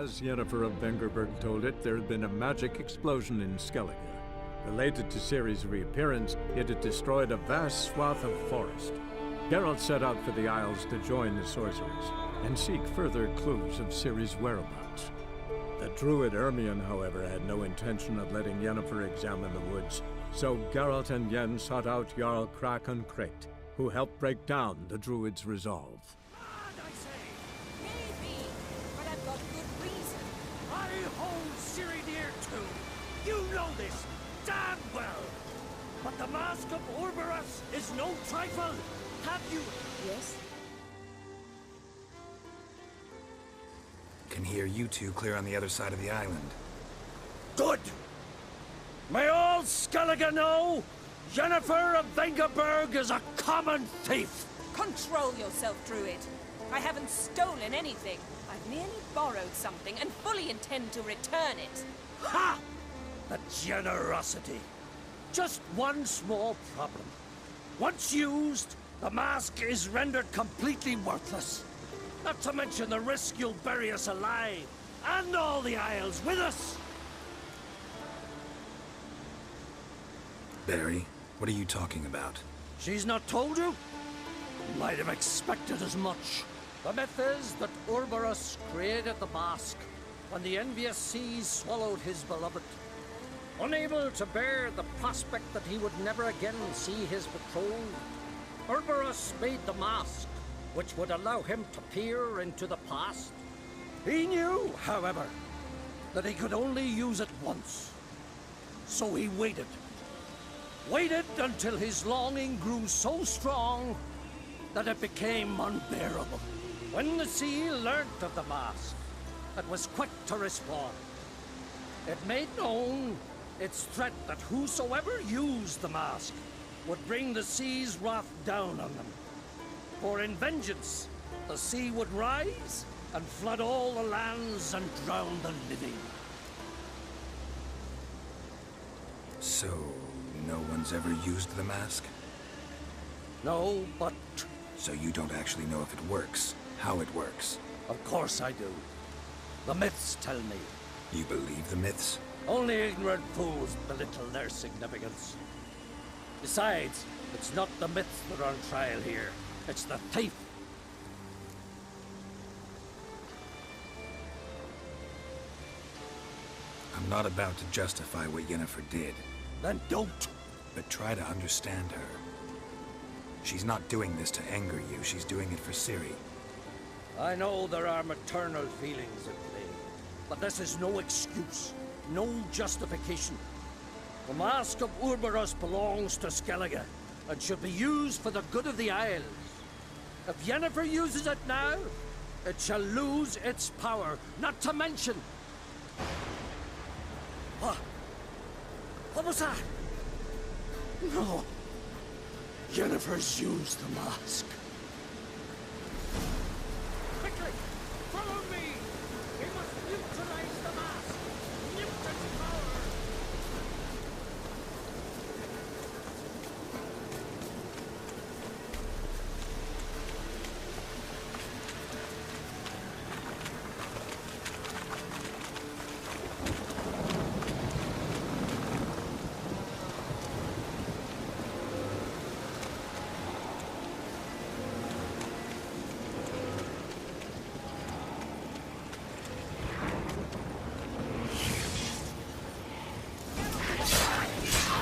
As Yennefer of Vengerberg told it, there had been a magic explosion in Skellige. Related to Ciri's reappearance, it had destroyed a vast swath of forest. Geralt set out for the Isles to join the sorcerers, and seek further clues of Ciri's whereabouts. The druid Ermion, however, had no intention of letting Yennefer examine the woods, so Geralt and Yen sought out Jarl Krakon Krayt, who helped break down the druid's resolve. Mad, I say! Maybe, but I've got good reason. I hold Ciri dear too. You know this damn well. But the Mask of Orboros is no trifle. Have you... Yes? Can hear you two clear on the other side of the island. Good! May all Skellige know, Yennefer of Vengerberg is a common thief! Control yourself, Druid. I haven't stolen anything. I've merely borrowed something and fully intend to return it. Ha! The generosity. Just one small problem. Once used, the mask is rendered completely worthless. Not to mention the risk you'll bury us alive, and all the Isles with us! Barry, what are you talking about? She's not told you? Might have expected as much. The myth is that Orboros created the mask when the envious seas swallowed his beloved. Unable to bear the prospect that he would never again see his betrothed, Orboros made the mask, which would allow him to peer into the past. He knew, however, that he could only use it once. So he waited. Waited until his longing grew so strong that it became unbearable. When the sea learnt of the mask, it was quick to respond. It made known its threat that whosoever used the mask would bring the sea's wrath down on them. For in vengeance, the sea would rise and flood all the lands and drown the living. So, no one's ever used the mask? No, but... So you don't actually know if it works, how it works? Of course I do. The myths tell me. You believe the myths? Only ignorant fools belittle their significance. Besides, it's not the myths that are on trial here. It's the thief. I'm not about to justify what Yennefer did. Then don't. But try to understand her. She's not doing this to anger you, she's doing it for Ciri. I know there are maternal feelings at play, but this is no excuse, no justification. The Mask of Orboros belongs to Skellige, and should be used for the good of the Isles. If Yennefer uses it now, it shall lose its power, not to mention... What was that? No. Yennefer's used the mask. Quickly! Follow me! We must neutralize the mask! Nip its power!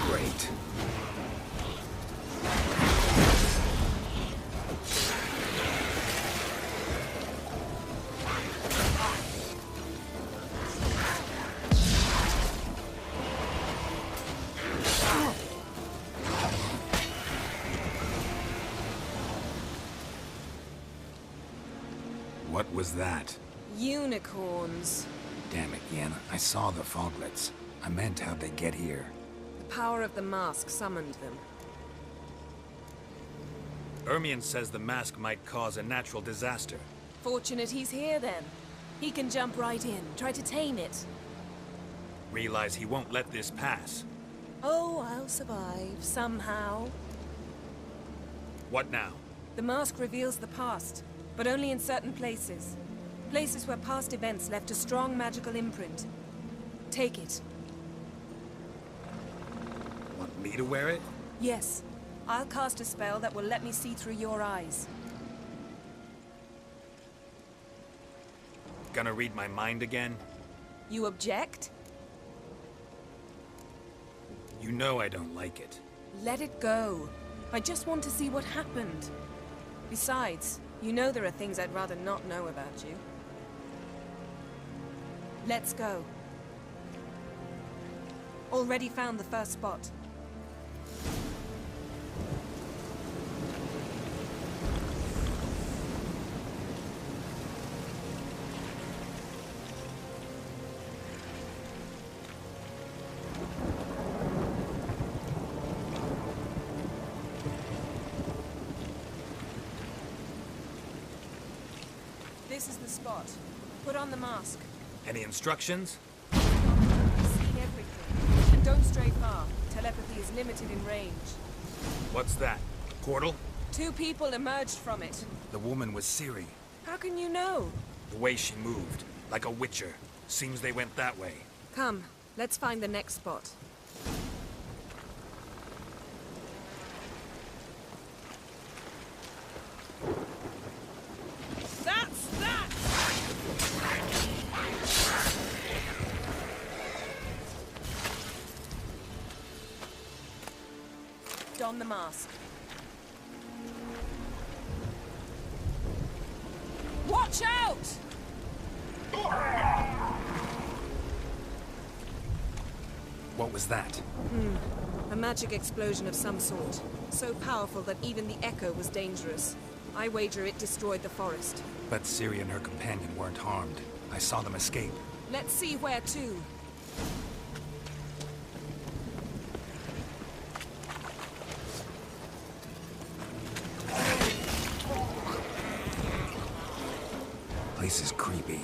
Great. What was that? Unicorns. Damn it, Yen. I saw the foglets. I meant how'd they get here? The power of the mask summoned them. Ermion says the mask might cause a natural disaster. Fortunate he's here then. He can jump right in, try to tame it. Realize he won't let this pass. Oh, I'll survive, somehow. What now? The mask reveals the past, but only in certain places. Places where past events left a strong magical imprint. Take it. Want me to wear it? Yes. I'll cast a spell that will let me see through your eyes. Gonna read my mind again? You object? You know I don't like it. Let it go. I just want to see what happened. Besides, you know there are things I'd rather not know about you. Let's go. Already found the first spot. This is the spot. Put on the mask. Any instructions? See everything. And don't stray far. Telepathy is limited in range. What's that? Portal? 2 people emerged from it. The woman was Ciri. How can you know? The way she moved, like a witcher. Seems they went that way. Come, let's find the next spot. That's that! Don the mask. Watch out! What was that? A magic explosion of some sort. So powerful that even the echo was dangerous. I wager it destroyed the forest. But Ciri and her companion weren't harmed. I saw them escape. Let's see where to. Place is creepy.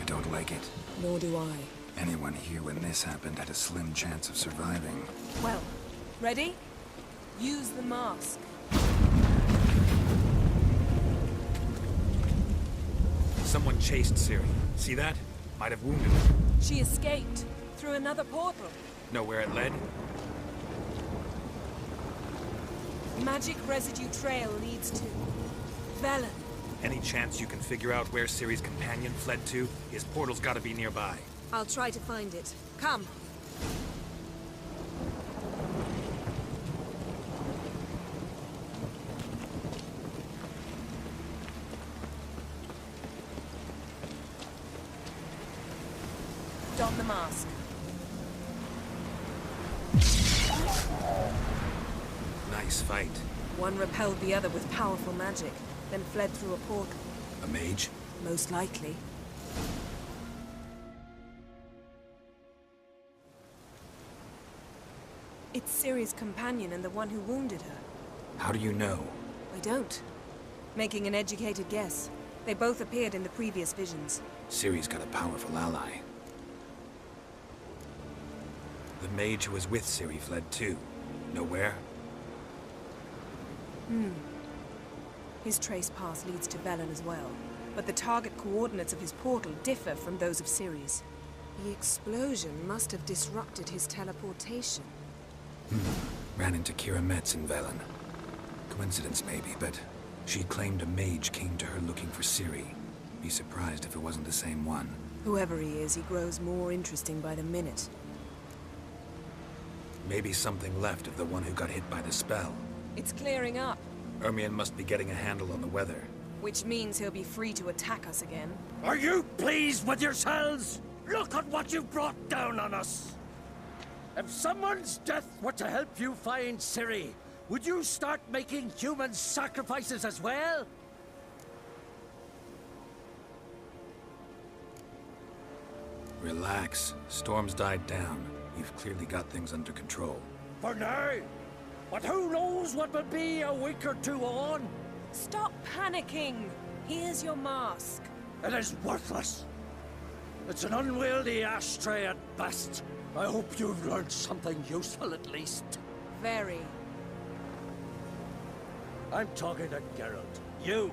I don't like it. Nor do I. Anyone here when this happened had a slim chance of surviving. Well, ready? Use the mask. Someone chased Ciri. See that? Might have wounded her. She escaped through another portal. Know where it led? Magic residue trail leads to Velen. Any chance you can figure out where Ciri's companion fled to? His portal's gotta be nearby. I'll try to find it. Come. Don the mask. Nice fight. One repelled the other with powerful magic, then fled through a portal. A mage? Most likely. It's Ciri's companion and the one who wounded her. How do you know? I don't. Making an educated guess. They both appeared in the previous visions. Ciri's got a powerful ally. The mage who was with Ciri fled too. Know where? His trace path leads to Velen as well. But the target coordinates of his portal differ from those of Ciri's. The explosion must have disrupted his teleportation. Ran into Kira Metz in Velen. Coincidence maybe, but she claimed a mage came to her looking for Ciri. Be surprised if it wasn't the same one. Whoever he is, he grows more interesting by the minute. Maybe something left of the one who got hit by the spell. It's clearing up, Ermion must be getting a handle on the weather. which means he'll be free to attack us again. Are you pleased with yourselves? Look at what you've brought down on us! If someone's death were to help you find Ciri, would you start making human sacrifices as well? Relax. Storm's died down. You've clearly got things under control. For now. But who knows what will be a week or two on? Stop panicking! Here's your mask. It is worthless. It's an unwieldy ashtray at best. I hope you've learned something useful at least. Very. I'm talking to Geralt. You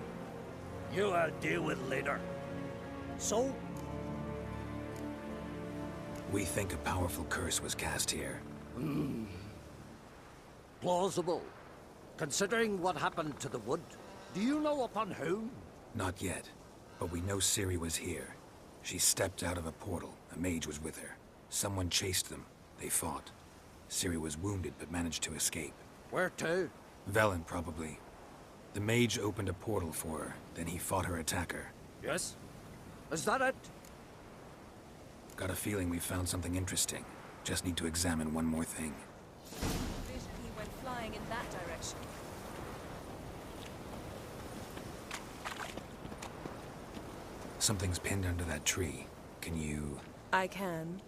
I'll deal with later. So, We think a powerful curse was cast here. plausible. Considering what happened to the wood, do you know upon whom? Not yet, but we know Ciri was here. She stepped out of a portal. A mage was with her. Someone chased them. They fought. Ciri was wounded but managed to escape. Where to? Velen, probably. The mage opened a portal for her, then he fought her attacker. Yes? Is that it? Got a feeling we found something interesting. Just need to examine one more thing. Vision he went flying in that direction. Something's pinned under that tree. Can you... I can.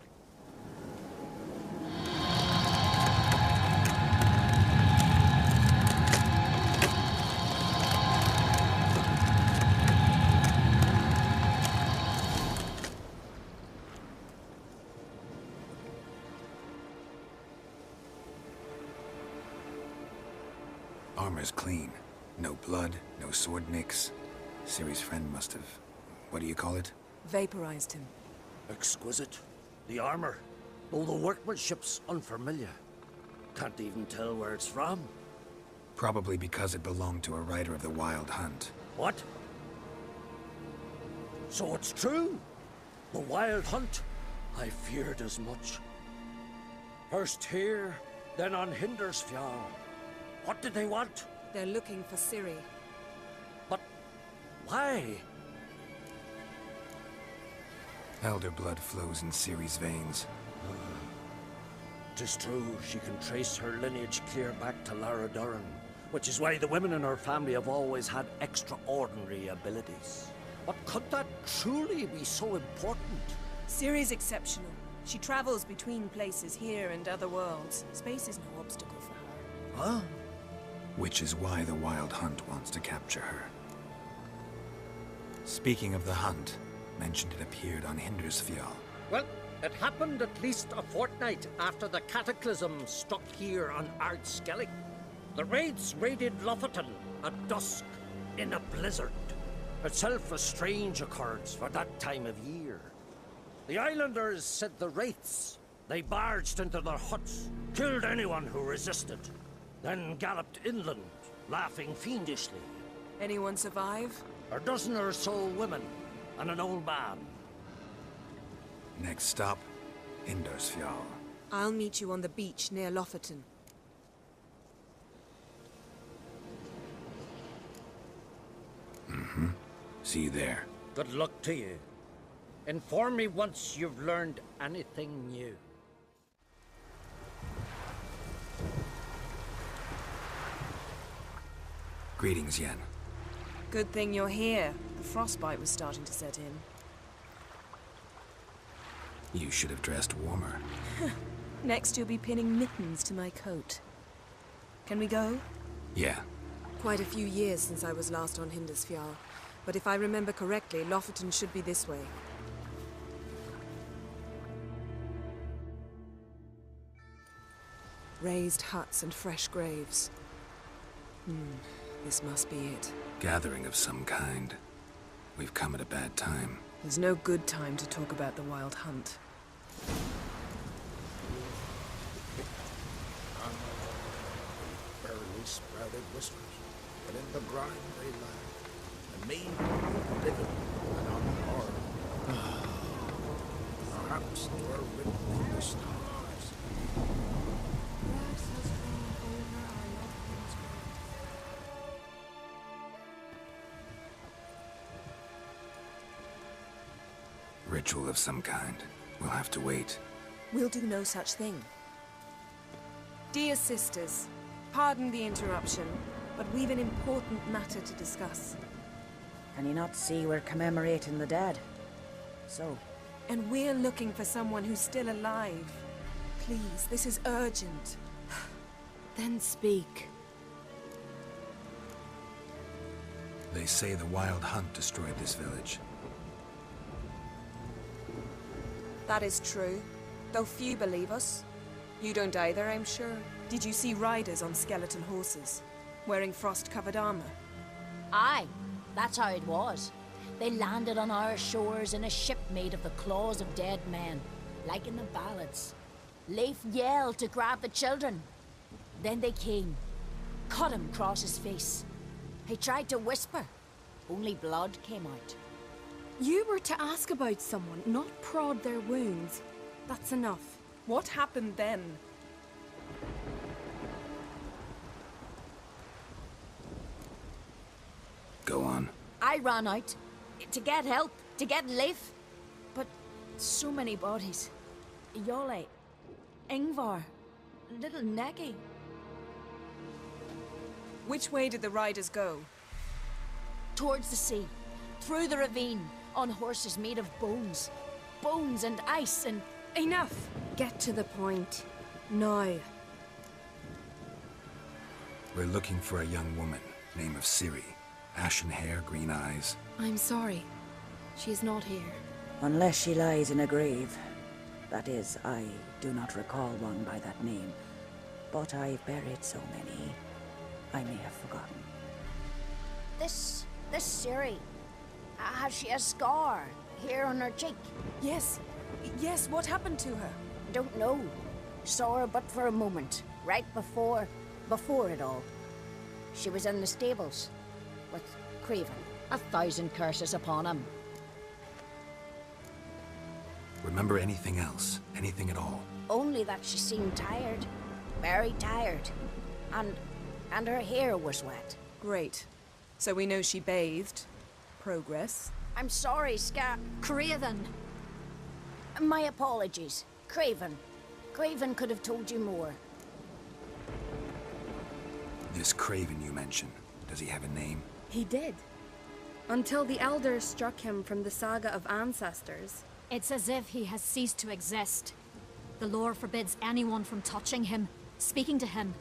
Armor's clean. No blood, no sword nicks. Ciri's friend must have... what do you call it? Vaporized him. Exquisite. The armor, though the workmanship's unfamiliar. Can't even tell where it's from. Probably because it belonged to a rider of the Wild Hunt. What? So it's true? The Wild Hunt? I feared as much. First here, then on Hindersfjall. What did they want? They're looking for Ciri. But why? Elder blood flows in Ciri's veins. 'Tis true, she can trace her lineage clear back to Lara Duran, which is why the women in her family have always had extraordinary abilities. But could that truly be so important? Ciri's exceptional. She travels between places here and other worlds. Space is no obstacle for her. Huh? Which is why the Wild Hunt wants to capture her. Speaking of the hunt, mentioned it appeared on Hindersfjall. Well, it happened at least a fortnight after the cataclysm struck here on Ardskellig. The raids raided Lofoten at dusk in a blizzard. Itself a strange occurrence for that time of year. The islanders said the wraiths. They barged into their huts, killed anyone who resisted, then galloped inland, laughing fiendishly. Anyone survive? A dozen or so women and an old man. Next stop, Hindersfjall. I'll meet you on the beach near Lofoten. See you there. Good luck to you. Inform me once you've learned anything new. Greetings, Yen. Good thing you're here. The frostbite was starting to set in. You should have dressed warmer. Next you'll be pinning mittens to my coat. Can we go? Yeah. Quite a few years since I was last on Hindersfjall. But if I remember correctly, Lofoten should be this way. Raised huts and fresh graves. This must be it. Gathering of some kind. We've come at a bad time. There's no good time to talk about the Wild Hunt. Barely sprouted whiskers, but in the grime they lie. The mean, living, and unharmed. Perhaps they were written in the stars. Ritual of some kind. We'll have to wait. We'll do no such thing. Dear sisters, pardon the interruption, but we've an important matter to discuss. Can you not see we're commemorating the dead? So, And we're looking for someone who's still alive. Please, this is urgent. then speak. They say the Wild Hunt destroyed this village. That is true, though few believe us. You don't either, I'm sure. Did you see riders on skeleton horses, wearing frost-covered armor? Aye, that's how it was. They landed on our shores in a ship made of the claws of dead men, like in the ballads. Leif yelled to grab the children. Then they came, cut him across his face. He tried to whisper, only blood came out. You were to ask about someone, not prod their wounds. That's enough. What happened then? Go on. I ran out to get help, to get Leif. But so many bodies. Yole, Ingvar, little Necky. Which way did the riders go? Towards the sea, through the ravine, on horses made of bones. Bones and ice and... Enough! Get to the point. Now. We're looking for a young woman, name of Ciri. Ashen hair, green eyes. I'm sorry. She's not here. Unless she lies in a grave. That is, I do not recall one by that name. But I've buried so many, I may have forgotten. This Ciri, has she a scar here on her cheek? Yes. Yes, what happened to her? Don't know. Saw her but for a moment, right before it all. She was in the stables with Craven. 1,000 curses upon him. Remember anything else? Anything at all? Only that she seemed tired. Very tired. And her hair was wet. Great. So we know she bathed. Progress. I'm sorry, Craven. My apologies. Craven. Craven could have told you more. This Craven you mentioned, does he have a name? He did. Until the elders struck him from the saga of ancestors. It's as if he has ceased to exist. The lore forbids anyone from touching him, speaking to him,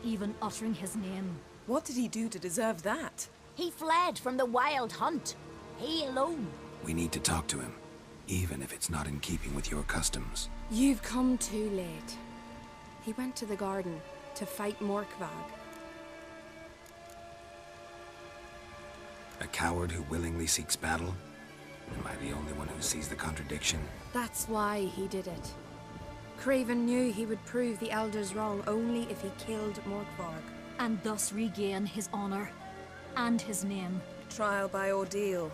even uttering his name. What did he do to deserve that? He fled from the wild hunt. He alone. We need to talk to him, even if it's not in keeping with your customs. You've come too late. He went to the garden to fight Morkvag. A coward who willingly seeks battle? Am I the only one who sees the contradiction? That's why he did it. Craven knew he would prove the elders wrong only if he killed Morkvarg. And thus regain his honor and his name. Trial by ordeal.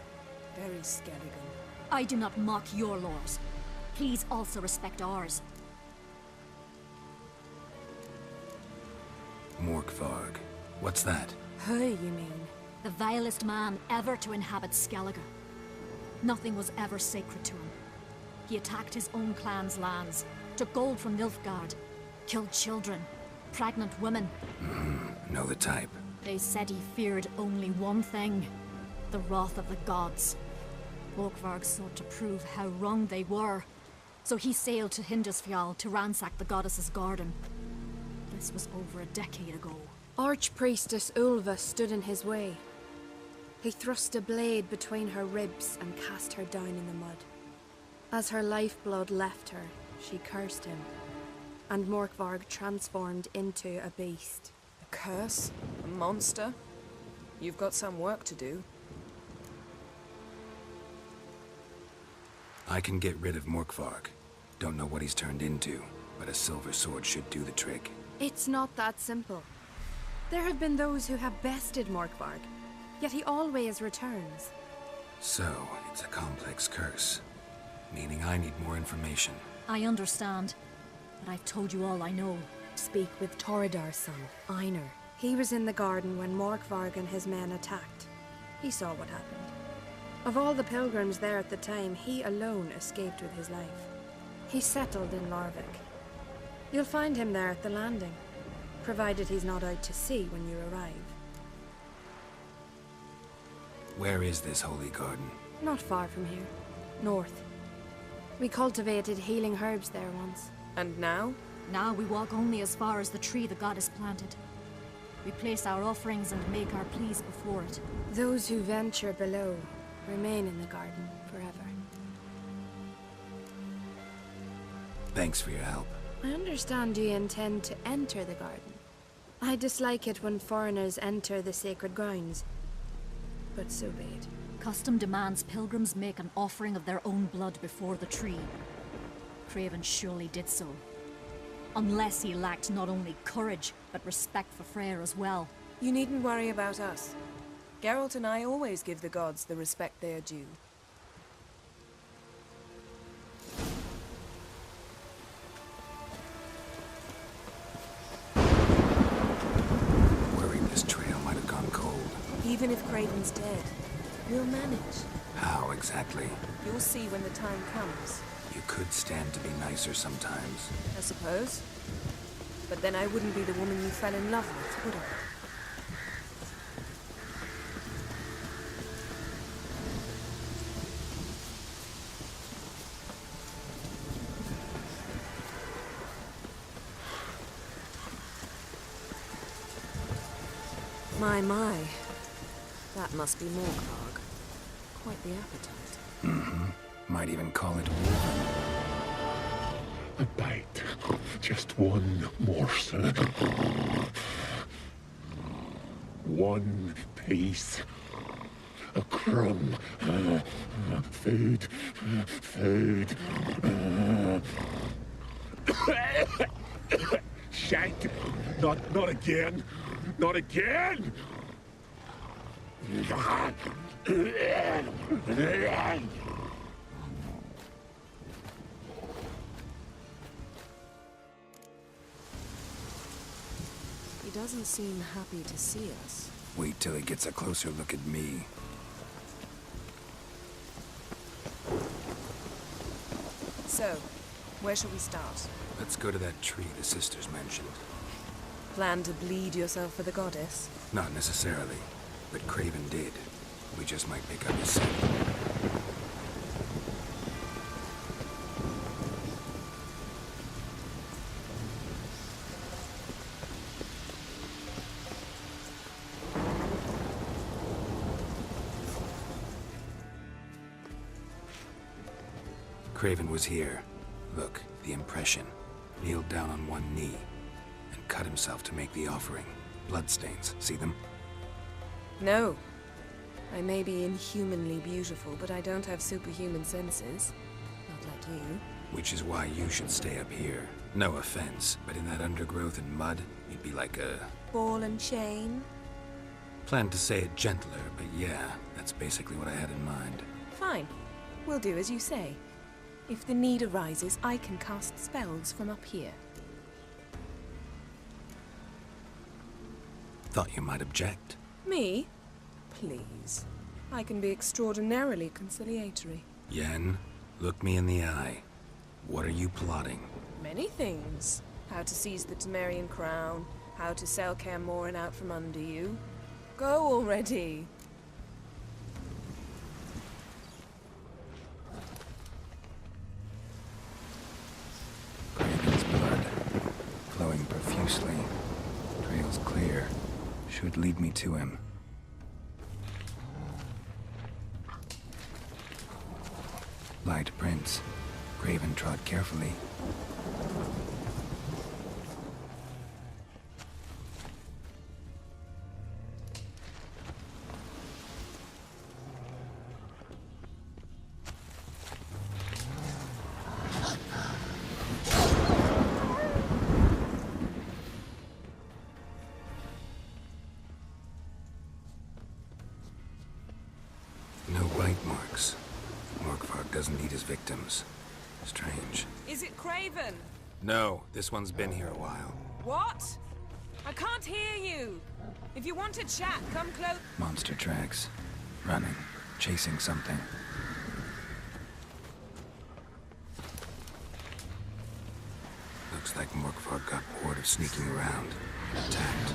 Very Skelligan. I do not mock your laws. Please also respect ours. Morkvarg. What's that? Who, you mean? The vilest man ever to inhabit Skellige. Nothing was ever sacred to him. He attacked his own clan's lands, took gold from Nilfgaard, killed children, pregnant women. Know the type. They said he feared only one thing, the wrath of the gods. Morkvarg sought to prove how wrong they were, so he sailed to Hindisfjall to ransack the goddess's garden. This was over a decade ago. Archpriestess Ulva stood in his way. He thrust a blade between her ribs and cast her down in the mud. As her lifeblood left her, she cursed him, and Morkvarg transformed into a beast. A curse? A monster? You've got some work to do. I can get rid of Morkvarg. Don't know what he's turned into, but a silver sword should do the trick. It's not that simple. There have been those who have bested Morkvarg, yet he always returns. So, it's a complex curse. Meaning I need more information. I understand, but I've told you all I know. Speak with Torridar's son, Einar. He was in the garden when Morkvarg and his men attacked. He saw what happened. Of all the pilgrims there at the time, he alone escaped with his life. He settled in Larvik. You'll find him there at the landing, provided he's not out to sea when you arrive. Where is this holy garden? Not far from here. North. We cultivated healing herbs there once. And now? Now we walk only as far as the tree the goddess planted. We place our offerings and make our pleas before it. Those who venture below remain in the garden forever. Thanks for your help. I understand you intend to enter the garden. I dislike it when foreigners enter the sacred grounds, but so be it. Custom demands pilgrims make an offering of their own blood before the tree. Craven surely did so. Unless he lacked not only courage, but respect for Freyr as well. You needn't worry about us. Geralt and I always give the gods the respect they are due. Worried this trail might have gone cold. Even if Craven's dead, we'll manage. How exactly? You'll see when the time comes. You could stand to be nicer sometimes. I suppose. But then I wouldn't be the woman you fell in love with, would I? My. That must be Morkvarg. Quite the appetite. Mm-hmm. Might even call it a bite. Just one morsel. One piece. A crumb. Food. Food. Shank. Not again. Not again! He doesn't seem happy to see us. Wait till he gets a closer look at me. So, where shall we start? Let's go to that tree the sisters mentioned. Plan to bleed yourself for the goddess? Not necessarily, but Craven did. We just might pick up his scent. Craven was here. Look, the impression. Kneeled down on one knee and cut himself to make the offering. Bloodstains, see them? No. I may be inhumanly beautiful, but I don't have superhuman senses. Not like you. Which is why you should stay up here. No offense, but in that undergrowth and mud, you'd be like a... ball and chain? Planned to say it gentler, but yeah, that's basically what I had in mind. Fine. We'll do as you say. If the need arises, I can cast spells from up here. Thought you might object. Me? Please. I can be extraordinarily conciliatory. Yen, look me in the eye. What are you plotting? Many things. How to seize the Temerian crown, how to sell Kaer Morhen out from under you. Go already! Craven's blood, flowing profusely. Trail's clear. Should lead me to him. Light prints. Craven trod carefully. No bite marks. Morkvarg doesn't eat his victims. Strange. Is it Craven? No, this one's been here a while. What? I can't hear you! If you want to chat, come close. Monster tracks. Running. Chasing something. Looks like Morkvarg got bored of sneaking around. Attacked.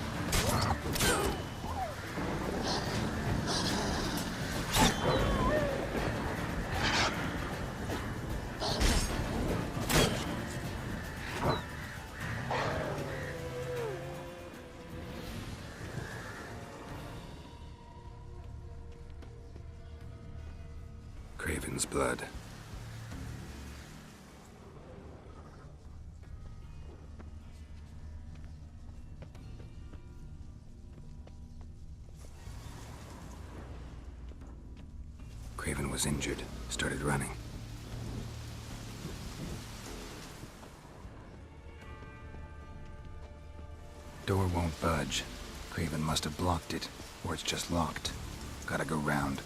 Craven's blood. was injured, started running. Door won't budge. Craven must have blocked it, or it's just locked. Gotta go round.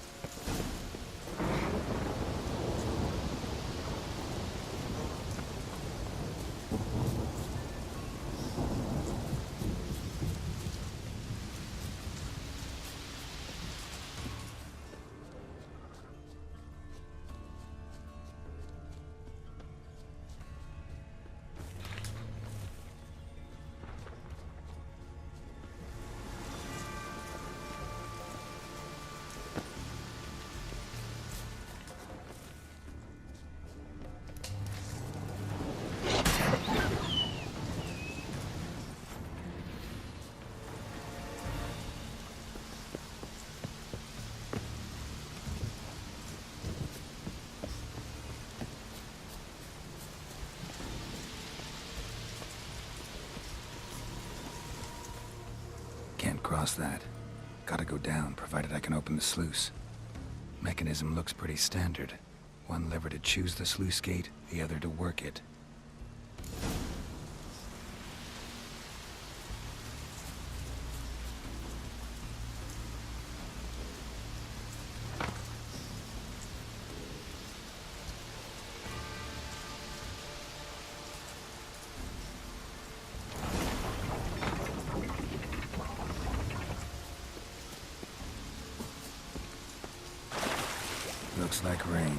Can't cross that. Gotta go down, provided I can open the sluice. Mechanism looks pretty standard. One lever to choose the sluice gate, the other to work it. Looks like rain.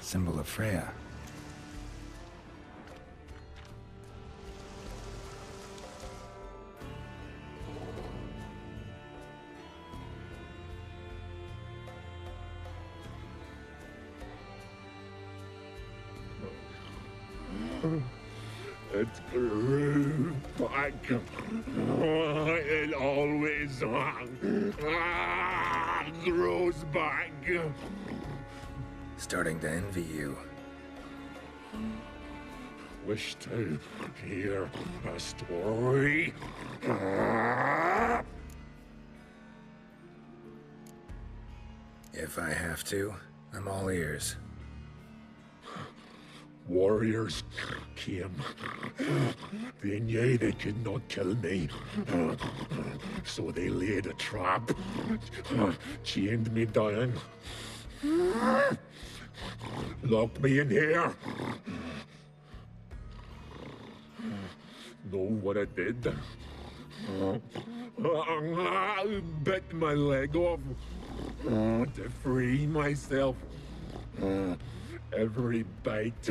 Symbol of Freya. It grew back. It always grows back. Starting to envy you. Wish to hear a story? If I have to, I'm all ears. Warriors came. They knew they could not kill me. So they laid a trap. Chained me down. Locked me in here. Know what I did? I bit my leg off to free myself. Every bite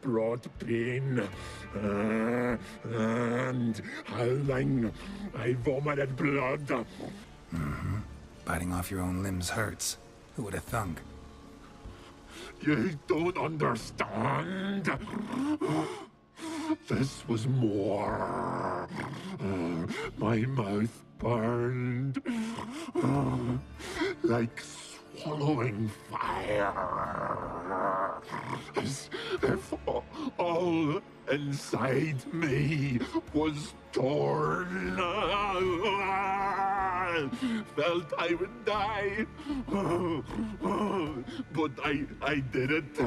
brought pain and howling. I vomited blood. Mm-hmm. Biting off your own limbs hurts. Who would have thunk? You don't understand. This was more. My mouth burned. Like swallowing fire. As if all inside me was torn. Felt I would die. But I did it.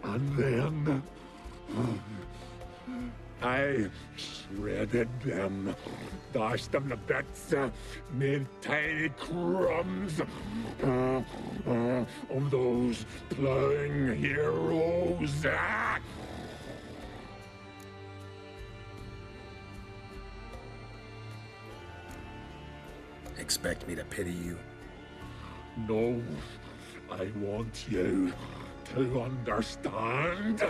And then I shredded them, dashed them to bits, made tiny crumbs of those plowing heroes. Expect me to pity you? No, I want you to understand.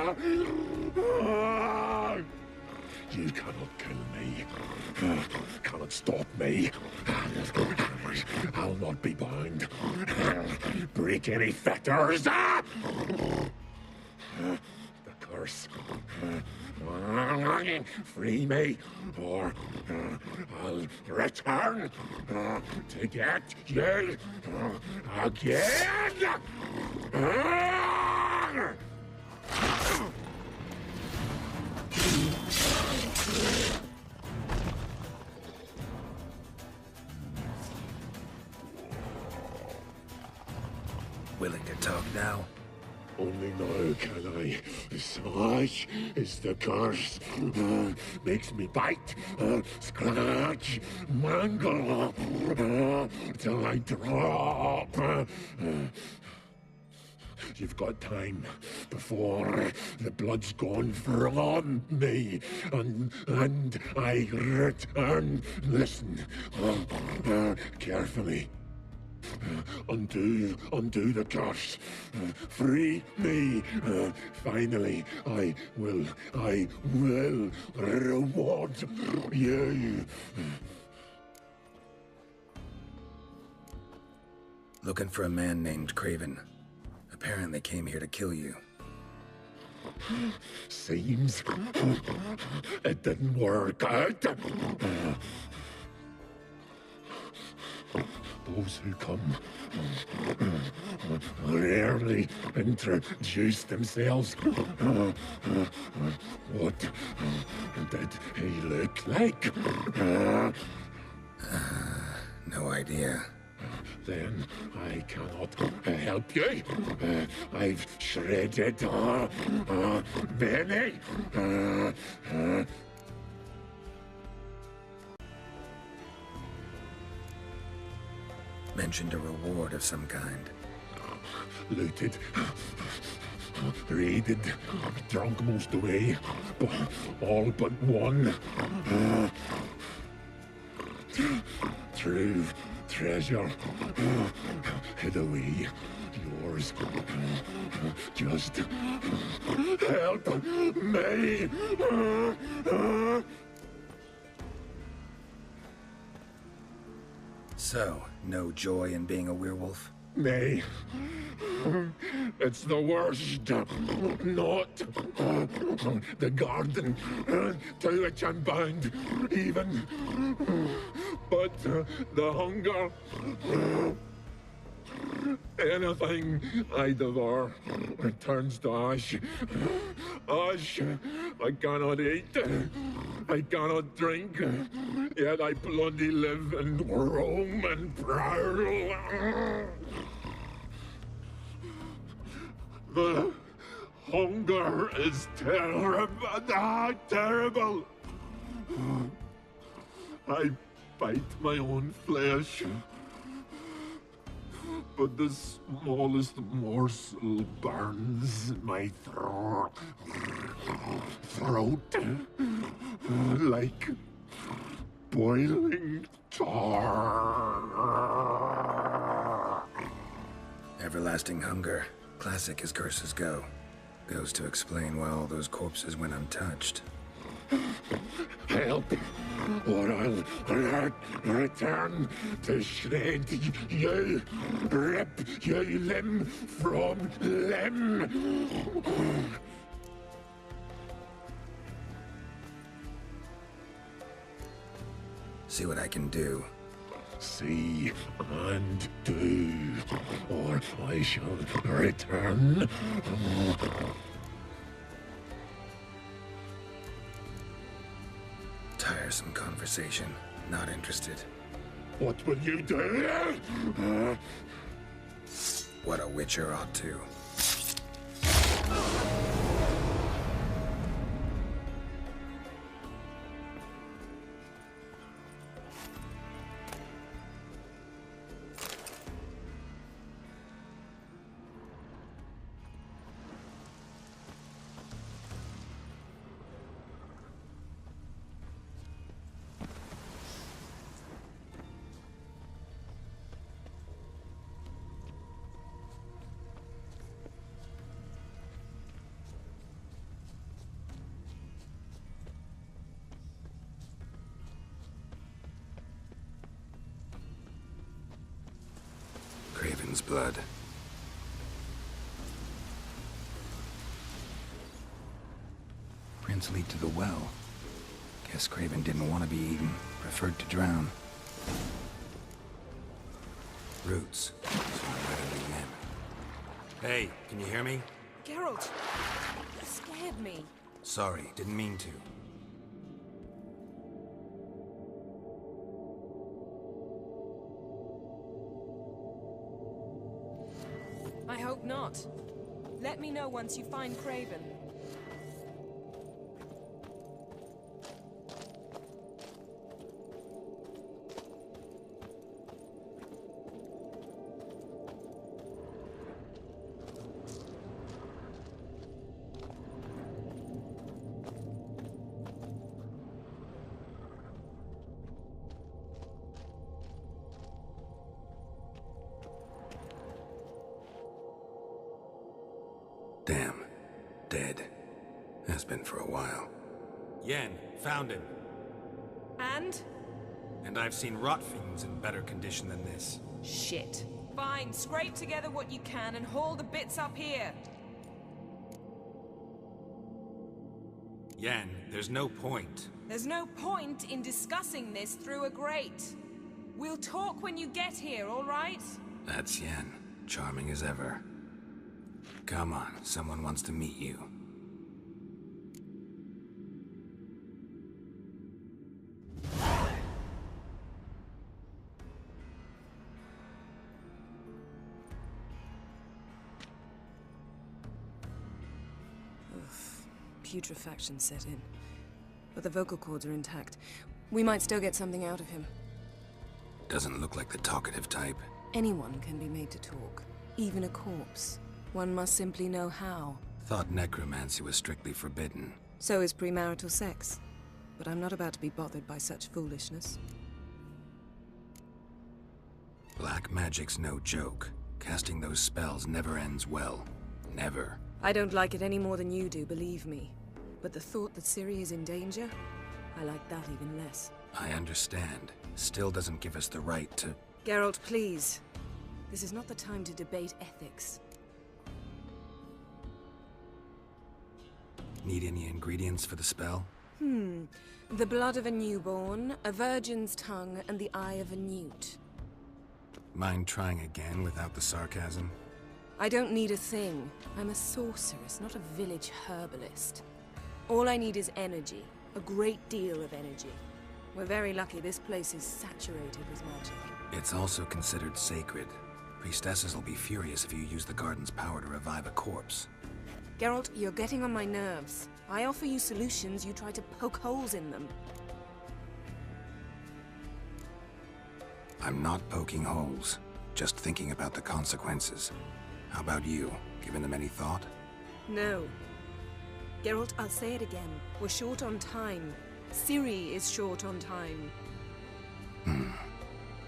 You cannot kill me. Cannot stop me. I'll not be bound. Break any fetters. The curse. Free me, or I'll return to get you again. Willing to talk now? Only now can I. Such is the curse. Makes me bite, scratch, mangle, till I drop. You've got time before the blood's gone from me, and I return. Listen, carefully. Undo the curse. Free me. Finally, I will reward you. Looking for a man named Craven. Apparently came here to kill you. Seems it didn't work out. Those who come rarely introduce themselves. What did he look like? No idea. Then I cannot help you. I've shredded many. Mentioned a reward of some kind. Looted, raided, drunk most away, but all but one. True treasure hid away. Yours. Just help me. So, no joy in being a werewolf? Nay. It's the worst. Not the garden to which I'm bound, even. But the hunger. Anything I devour turns to ash. Ash I cannot eat. I cannot drink. Yet I bloody live and roam and prowl. The hunger is terrible. Terrible. I bite my own flesh. But the smallest morsel burns my throat like boiling tar. Everlasting hunger. Classic as curses go. Goes to explain why all those corpses went untouched. Help, or I'll return to shred you, rip you limb from limb. See what I can do. See and do, or I shall return. Tiresome conversation. Not interested. What will you do? What a witcher ought to. blood. Prints lead to the well. Guess Craven didn't want to be eaten. Preferred to drown. Roots. So I read them again. Hey, can you hear me? Geralt, you scared me. Sorry, didn't mean to. I hope not. Let me know once you find Craven. Damn. Dead. Has been for a while. Yen, found him. And? And I've seen rot fiends in better condition than this. Shit. Fine, scrape together what you can and haul the bits up here. Yen, there's no point. There's no point in discussing this through a grate. We'll talk when you get here, all right? That's Yen. Charming as ever. Come on, someone wants to meet you. Putrefaction set in. But the vocal cords are intact. We might still get something out of him. Doesn't look like the talkative type. Anyone can be made to talk. Even a corpse. One must simply know how. Thought necromancy was strictly forbidden. So is premarital sex. But I'm not about to be bothered by such foolishness. Black magic's no joke. Casting those spells never ends well. Never. I don't like it any more than you do, believe me. But the thought that Ciri is in danger, I like that even less. I understand. Still doesn't give us the right to... Geralt, please. This is not the time to debate ethics. Need any ingredients for the spell? The blood of a newborn, a virgin's tongue, and the eye of a newt. Mind trying again without the sarcasm? I don't need a thing. I'm a sorceress, not a village herbalist. All I need is energy. A great deal of energy. We're very lucky this place is saturated with magic. It's also considered sacred. Priestesses will be furious if you use the garden's power to revive a corpse. Geralt, you're getting on my nerves. I offer you solutions, you try to poke holes in them. I'm not poking holes. Just thinking about the consequences. How about you? Given them any thought? No. Geralt, I'll say it again. We're short on time. Ciri is short on time.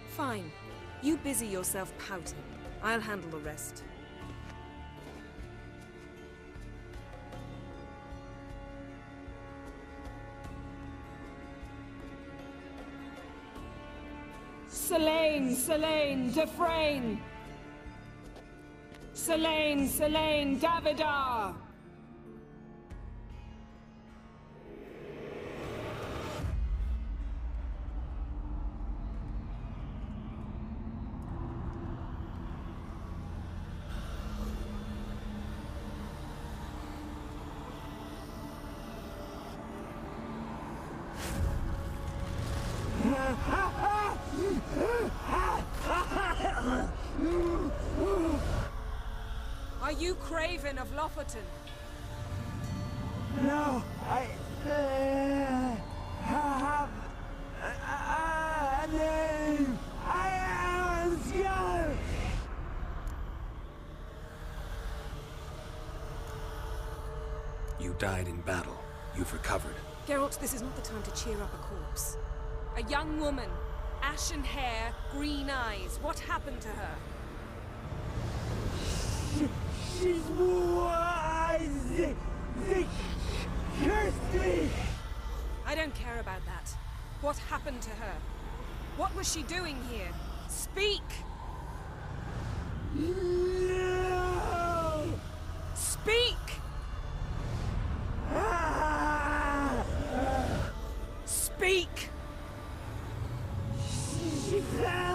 Fine. You busy yourself pouting. I'll handle the rest. Selene, Selene, Dufresne! Selene, Selene, Davidar! Are you Craven of Lofoten? No, I have a name. I am Skull. You died in battle. You've recovered. Geralt, this is not the time to cheer up a corpse. A young woman, ashen hair, green eyes. What happened to her? She's wise. They cursed me. I don't care about that. What happened to her? What was she doing here? Speak! No! Speak! Speak! She fell!